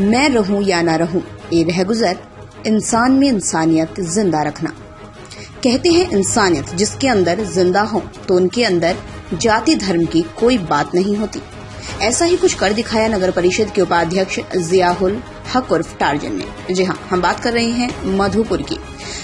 मैं रहूं या ना रहूं, ये रह गुजर, इंसान में इंसानियत जिंदा रखना। कहते हैं इंसानियत जिसके अंदर जिंदा हो तो उनके अंदर जाति धर्म की कोई बात नहीं होती। ऐसा ही कुछ कर दिखाया नगर परिषद के उपाध्यक्ष जियाउल हक उर्फ टार्जन ने। जी हाँ, हम बात कर रहे हैं मधुपुर की।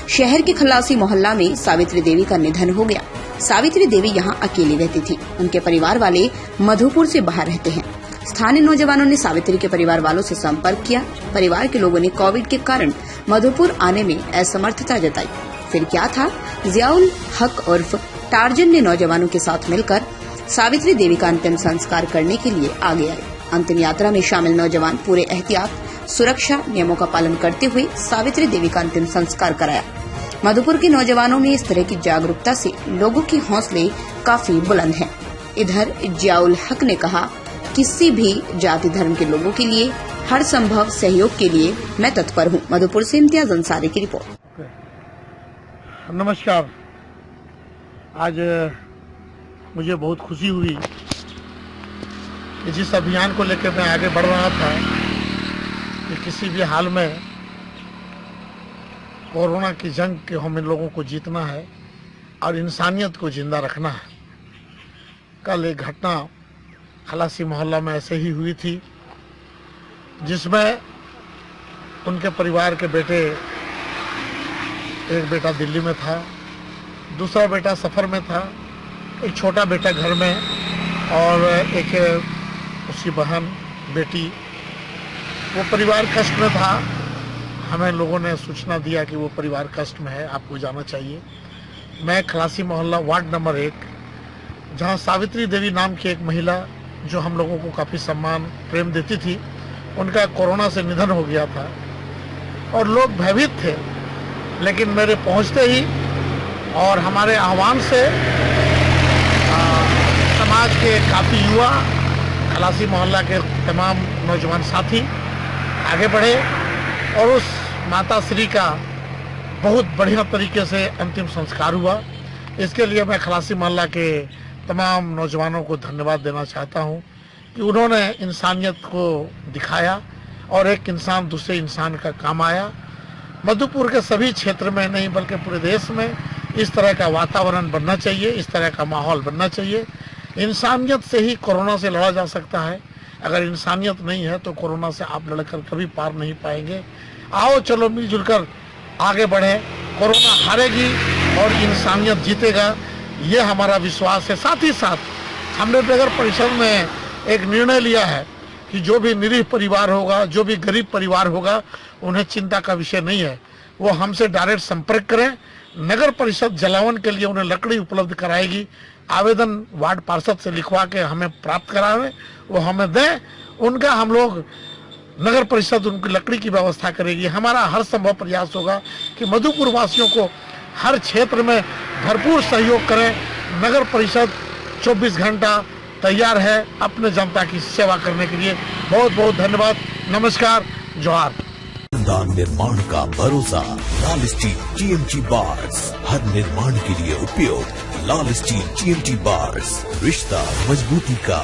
शहर के खलासी मोहल्ला में सावित्री देवी का निधन हो गया। सावित्री देवी यहाँ अकेली रहती थी। उनके परिवार वाले मधुपुर से बाहर रहते हैं। स्थानीय नौजवानों ने सावित्री के परिवार वालों से संपर्क किया। परिवार के लोगों ने कोविड के कारण मधुपुर आने में असमर्थता जताई। फिर क्या था, जियाउल हक उर्फ टार्जन ने नौजवानों के साथ मिलकर सावित्री देवी का अंतिम संस्कार करने के लिए आगे आए। अंतिम यात्रा में शामिल नौजवान पूरे एहतियात, सुरक्षा नियमों का पालन करते हुए सावित्री देवी का अंतिम संस्कार कराया। मधुपुर के नौजवानों में इस तरह की जागरूकता से लोगों के हौसले काफी बुलंद हैं। इधर जियाउल हक ने कहा, किसी भी जाति धर्म के लोगों के लिए हर संभव सहयोग के लिए मैं तत्पर हूं। मधुपुर से इम्तियाज अंसारी की रिपोर्ट। नमस्कार। आज मुझे बहुत खुशी हुई कि जिस अभियान को लेकर मैं आगे बढ़ रहा था कि किसी भी हाल में कोरोना की जंग के हम इन लोगों को जीतना है और इंसानियत को जिंदा रखना है। कल एक घटना खलासी मोहल्ला में ऐसे ही हुई थी जिसमें उनके परिवार के बेटे, एक बेटा दिल्ली में था, दूसरा बेटा सफ़र में था, एक छोटा बेटा घर में और एक उसकी बहन बेटी। वो परिवार कष्ट में था। हमें लोगों ने सूचना दिया कि वो परिवार कष्ट में है, आपको जाना चाहिए। मैं खलासी मोहल्ला वार्ड नंबर 1, जहां सावित्री देवी नाम की एक महिला जो हम लोगों को काफ़ी सम्मान प्रेम देती थी, उनका कोरोना से निधन हो गया था और लोग भयभीत थे। लेकिन मेरे पहुंचते ही और हमारे आह्वान से समाज के काफ़ी युवा, खलासी मोहल्ला के तमाम नौजवान साथी आगे बढ़े और उस माता श्री का बहुत बढ़िया तरीके से अंतिम संस्कार हुआ। इसके लिए मैं खलासी मोहल्ला के तमाम नौजवानों को धन्यवाद देना चाहता हूं कि उन्होंने इंसानियत को दिखाया और एक इंसान दूसरे इंसान का काम आया। मधुपुर के सभी क्षेत्र में नहीं बल्कि पूरे देश में इस तरह का वातावरण बनना चाहिए, इस तरह का माहौल बनना चाहिए। इंसानियत से ही कोरोना से लड़ा जा सकता है। अगर इंसानियत नहीं है तो कोरोना से आप लड़कर कभी पार नहीं पाएंगे। आओ चलो मिलजुल कर आगे बढ़े। कोरोना हारेगी और इंसानियत जीतेगा, ये हमारा विश्वास है। साथ ही साथ हमने नगर परिषद में एक निर्णय लिया है कि जो भी निरीह परिवार होगा, जो भी गरीब परिवार होगा, उन्हें चिंता का विषय नहीं है। वो हमसे डायरेक्ट संपर्क करें। नगर परिषद जलावन के लिए उन्हें लकड़ी उपलब्ध कराएगी। आवेदन वार्ड पार्षद से लिखवा के हमें प्राप्त करावें, वो हमें दें। उनका हम लोग नगर परिषद उनकी लकड़ी की व्यवस्था करेगी। हमारा हर संभव प्रयास होगा कि मधुपुर वासियों को हर क्षेत्र में भरपूर सहयोग करें। नगर परिषद 24 घंटा तैयार है अपने जनता की सेवा करने के लिए। बहुत बहुत धन्यवाद। नमस्कार, जोहार। निर्माण का भरोसा लाल स्टील TMT बार्स, हर निर्माण के लिए उपयोग। लाल स्टील TMT बार्स, रिश्ता मजबूती का।